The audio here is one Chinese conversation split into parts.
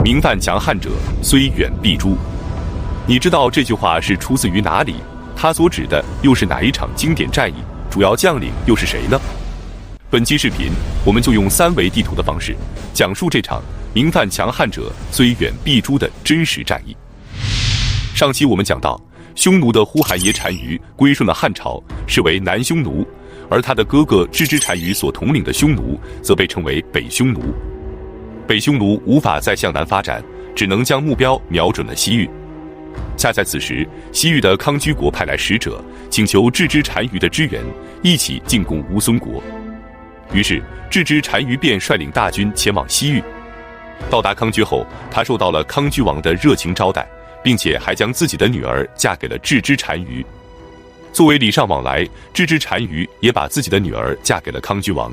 明犯强汉者，虽远必诛。你知道这句话是出自于哪里？它所指的又是哪一场经典战役？主要将领又是谁呢？本期视频，我们就用3维地图的方式，讲述这场明犯强汉者，虽远必诛的真实战役。上期我们讲到，匈奴的呼韩邪单于归顺了汉朝，是为南匈奴，而他的哥哥郅支单于所统领的匈奴，则被称为北匈奴。北匈奴无法再向南发展，只能将目标瞄准了西域。恰在此时，西域的康居国派来使者，请求郅支单于的支援，一起进攻乌孙国。于是郅支单于便率领大军前往西域。到达康居后，他受到了康居王的热情招待，并且还将自己的女儿嫁给了郅支单于。作为礼尚往来，郅支单于也把自己的女儿嫁给了康居王。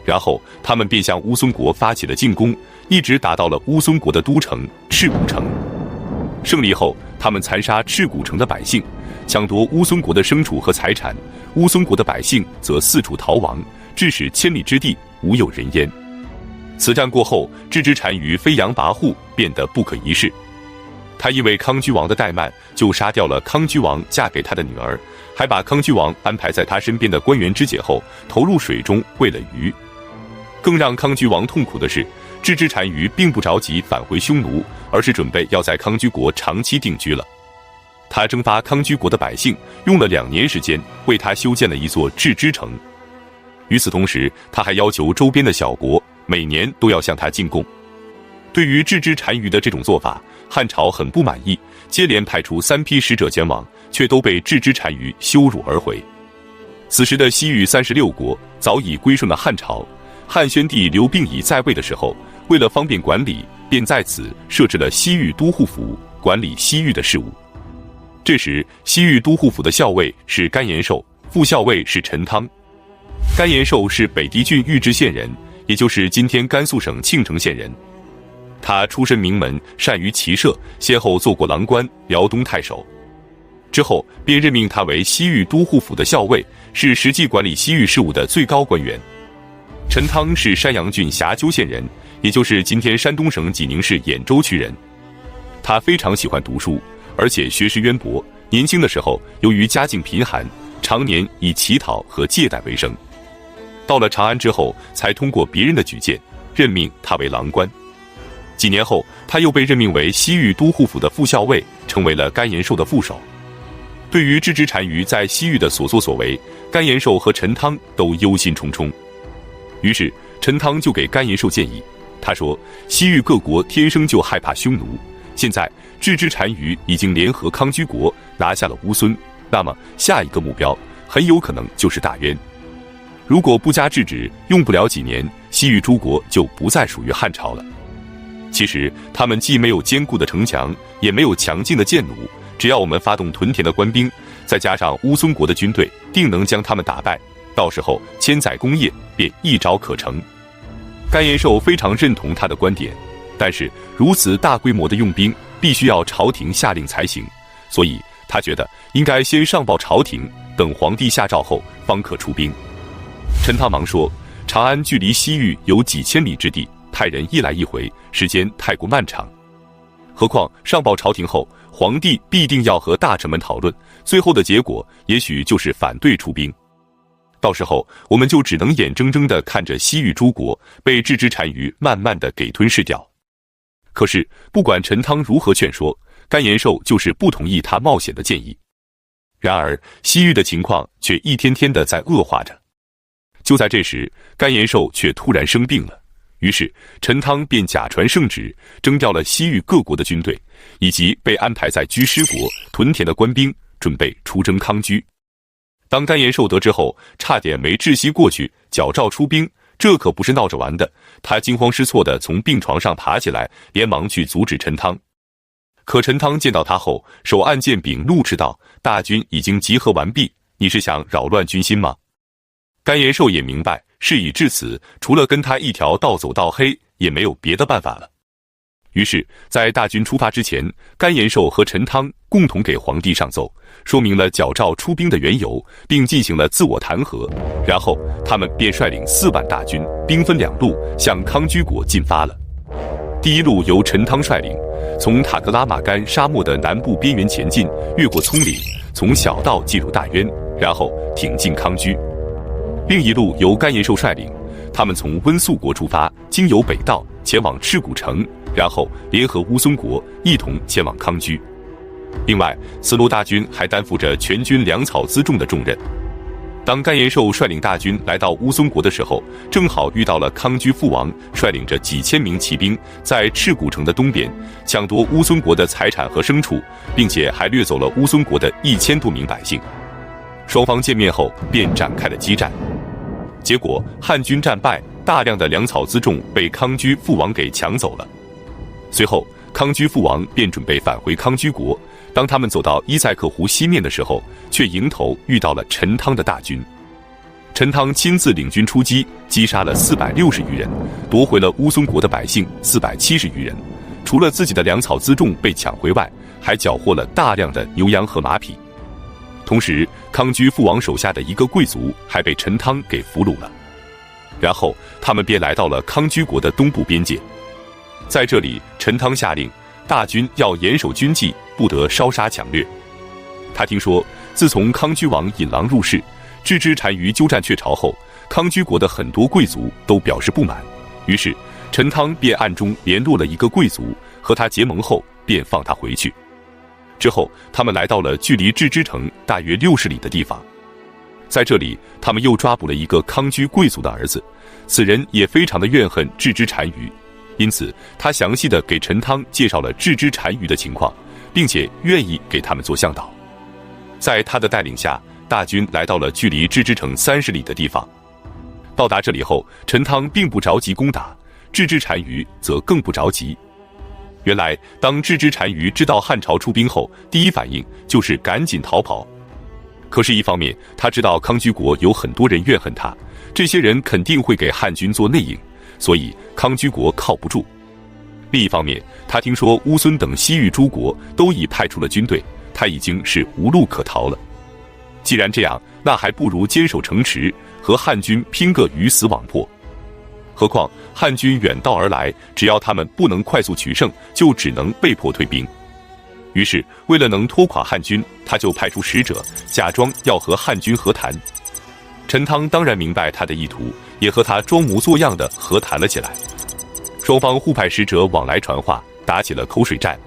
然后他们便向乌孙国发起了进攻，一直打到了乌孙国的都城赤谷城。胜利后，他们残杀赤谷城的百姓，抢夺乌孙国的牲畜和财产，乌孙国的百姓则四处逃亡，致使千里之地无有人烟。此战过后，郅支单于飞扬跋扈，变得不可一世。他因为康居王的怠慢，就杀掉了康居王嫁给他的女儿，还把康居王安排在他身边的官员肢解后投入水中喂了鱼。更让康居王痛苦的是，郅支单于并不着急返回匈奴，而是准备要在康居国长期定居了。他征发康居国的百姓，用了2年时间为他修建了一座郅支城。与此同时，他还要求周边的小国每年都要向他进贡。对于郅支单于的这种做法，汉朝很不满意，接连派出3批使者前往，却都被郅支单于羞辱而回。此时的西域36国早已归顺了汉朝。汉宣帝刘病已在位的时候，为了方便管理，便在此设置了西域都护府，管理西域的事务。这时，西域都护府的校尉是甘延寿，副校尉是陈汤。甘延寿是北狄郡玉质县人，也就是今天甘肃省庆城县人。他出身名门，善于骑射，先后做过郎官、辽东太守。之后便任命他为西域都护府的校尉，是实际管理西域事务的最高官员。陈汤是山阳郡峡丘县人，也就是今天山东省济宁市兖州区人。他非常喜欢读书，而且学识渊博。年轻的时候，由于家境贫寒，常年以乞讨和借贷为生。到了长安之后，才通过别人的举荐，任命他为郎官。几年后，他又被任命为西域都护府的副校尉，成为了甘延寿的副手。对于郅支单于在西域的所作所为，甘延寿和陈汤都忧心忡忡。于是陈汤就给甘延寿建议，他说：西域各国天生就害怕匈奴，现在郅支单于已经联合康居国拿下了乌孙，那么下一个目标很有可能就是大渊。如果不加制止，用不了几年，西域诸国就不再属于汉朝了。其实他们既没有坚固的城墙，也没有强劲的箭弩，只要我们发动屯田的官兵，再加上乌孙国的军队，定能将他们打败，到时候千载功业便一朝可成。甘延寿非常认同他的观点，但是如此大规模的用兵，必须要朝廷下令才行，所以他觉得应该先上报朝廷，等皇帝下诏后方可出兵。陈汤忙说，长安距离西域有几千里之地，派人一来一回，时间太过漫长。何况上报朝廷后，皇帝必定要和大臣们讨论，最后的结果也许就是反对出兵。到时候我们就只能眼睁睁地看着西域诸国被郅支单于慢慢地给吞噬掉。可是不管陈汤如何劝说，甘延寿就是不同意他冒险的建议。然而西域的情况却一天天地在恶化着。就在这时，甘延寿却突然生病了，于是陈汤便假传圣旨，征调了西域各国的军队，以及被安排在居师国屯田的官兵，准备出征康居。当甘延寿得知后，差点没窒息过去，矫诏出兵，这可不是闹着玩的。他惊慌失措地从病床上爬起来，连忙去阻止陈汤。可陈汤见到他后，手按剑柄，怒斥道：大军已经集合完毕，你是想扰乱军心吗？甘延寿也明白，事已至此，除了跟他一条道走到黑，也没有别的办法了。于是在大军出发之前，甘延寿和陈汤共同给皇帝上奏，说明了矫诏出兵的缘由，并进行了自我弹劾。然后他们便率领4万大军，兵分2路向康居国进发了。第一路由陈汤率领，从塔克拉玛干沙漠的南部边缘前进，越过葱岭，从小道进入大渊，然后挺进康居。另一路由甘延寿率领，他们从温宿国出发，经由北道前往赤古城，然后联合乌孙国一同前往康居。另外，斯罗大军还担负着全军粮草辎重的重任。当甘延寿率领大军来到乌孙国的时候，正好遇到了康居父王率领着几千名骑兵在赤古城的东边抢夺乌孙国的财产和牲畜，并且还掠走了乌孙国的1000多名百姓。双方见面后便展开了激战，结果汉军战败，大量的粮草辎重被康居父王给抢走了。随后，康居父王便准备返回康居国。当他们走到伊塞克湖西面的时候，却迎头遇到了陈汤的大军。陈汤亲自领军出击，击杀了460余人，夺回了乌孙国的百姓470余人。除了自己的粮草辎重被抢回外，还缴获了大量的牛羊和马匹。同时，康居父王手下的一个贵族还被陈汤给俘虏了。然后，他们便来到了康居国的东部边界。在这里，陈汤下令大军要严守军纪，不得烧杀抢掠。他听说，自从康居王引狼入室，置之单于鸠占鹊巢后，康居国的很多贵族都表示不满。于是，陈汤便暗中联络了一个贵族，和他结盟后，便放他回去。之后，他们来到了距离置之城大约60里的地方。在这里，他们又抓捕了一个康居贵族的儿子，此人也非常的怨恨置之单于。因此，他详细的给陈汤介绍了置之单于的情况，并且愿意给他们做向导。在他的带领下，大军来到了距离置之城30里的地方。到达这里后，陈汤并不着急攻打，置之单于则更不着急。原来，当置之单于知道汉朝出兵后，第一反应就是赶紧逃跑。可是，一方面他知道康居国有很多人怨恨他，这些人肯定会给汉军做内应，所以康居国靠不住。另一方面，他听说乌孙等西域诸国都已派出了军队，他已经是无路可逃了。既然这样，那还不如坚守城池，和汉军拼个鱼死网破。何况汉军远道而来，只要他们不能快速取胜，就只能被迫退兵。于是，为了能拖垮汉军，他就派出使者，假装要和汉军和谈。陈汤当然明白他的意图，也和他装模作样的和谈了起来。双方互派使者往来传话，打起了口水战。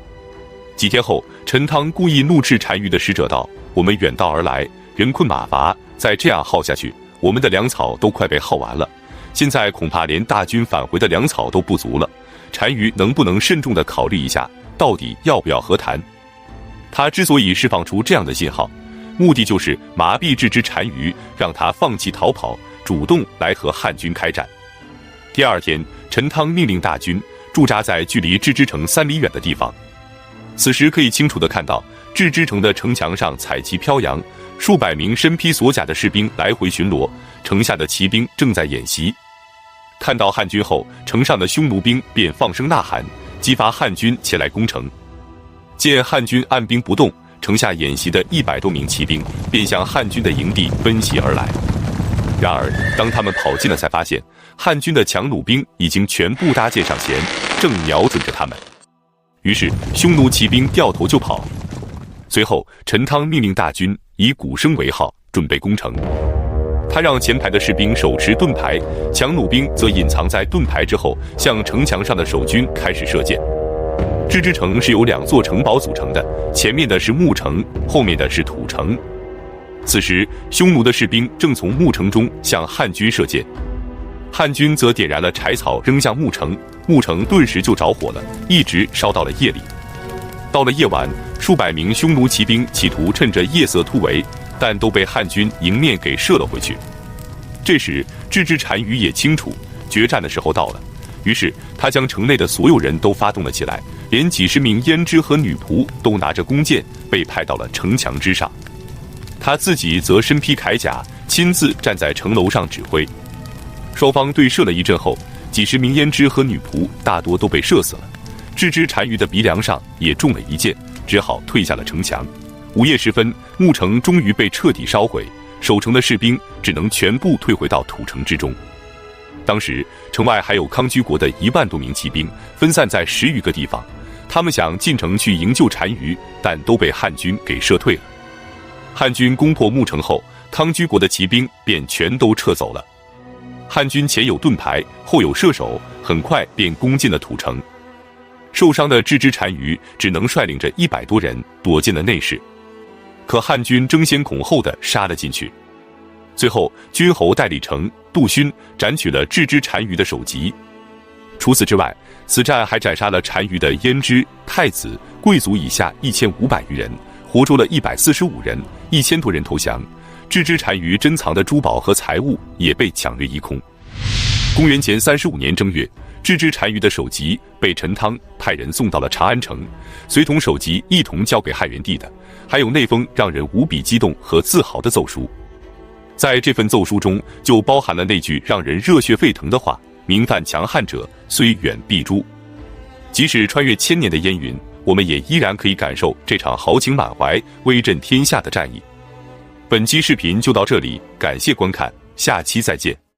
几天后，陈汤故意怒斥单于的使者道：“我们远道而来，人困马乏，再这样耗下去，我们的粮草都快被耗完了。现在恐怕连大军返回的粮草都不足了。单于能不能慎重地考虑一下，到底要不要和谈？”他之所以释放出这样的信号，目的就是麻痹置之单于，让他放弃逃跑，主动来和汉军开战。第二天，陈汤命令大军驻扎在距离置之城3里远的地方。此时可以清楚地看到，置之城的城墙上彩旗飘扬，数百名身披锁甲的士兵来回巡逻，城下的骑兵正在演习。看到汉军后，城上的匈奴兵便放声呐喊，激发汉军前来攻城。见汉军按兵不动，城下演习的100多名骑兵便向汉军的营地奔袭而来。然而，当他们跑近了，才发现汉军的强弩兵已经全部搭箭上前，正瞄准着他们。于是，匈奴骑兵掉头就跑。随后，陈汤命令大军以鼓声为号，准备攻城。他让前排的士兵手持盾牌，强弩兵则隐藏在盾牌之后，向城墙上的守军开始射箭。置之城是由2座城堡组成的，前面的是木城，后面的是土城。此时，匈奴的士兵正从木城中向汉军射箭，汉军则点燃了柴草扔向木城，木城顿时就着火了，一直烧到了夜里。到了夜晚，数百名匈奴骑兵企图趁着夜色突围，但都被汉军迎面给射了回去。这时，置之单于也清楚决战的时候到了，于是他将城内的所有人都发动了起来，连几十名胭脂和女仆都拿着弓箭被派到了城墙之上。他自己则身披铠甲，亲自站在城楼上指挥。双方对射了一阵后，几十名胭脂和女仆大多都被射死了，置之单于的鼻梁上也中了一箭，只好退下了城墙。午夜时分，木城终于被彻底烧毁，守城的士兵只能全部退回到土城之中。当时城外还有康居国的1万多名骑兵，分散在10余个地方。他们想进城去营救单于，但都被汉军给射退了。汉军攻破牧城后，康居国的骑兵便全都撤走了。汉军前有盾牌，后有射手，很快便攻进了土城。受伤的郅支单于只能率领着100多人躲进了内室，可汉军争先恐后地杀了进去。最后，军侯戴笠成、杜勋斩取了郅支单于的首级。除此之外，此战还斩杀了单于的胭脂、太子、贵族以下1500余人，活捉了145人，1000多人投降。郅支单于珍藏的珠宝和财物也被抢掠一空。公元前35年正月，郅支单于的首级被陈汤派人送到了长安城，随同首级一同交给汉元帝的，还有那封让人无比激动和自豪的奏书。在这份奏书中，就包含了那句让人热血沸腾的话：明犯强汉者，虽远必诛。即使穿越1000年的烟云，我们也依然可以感受这场豪情满怀、威震天下的战役。本期视频就到这里，感谢观看，下期再见。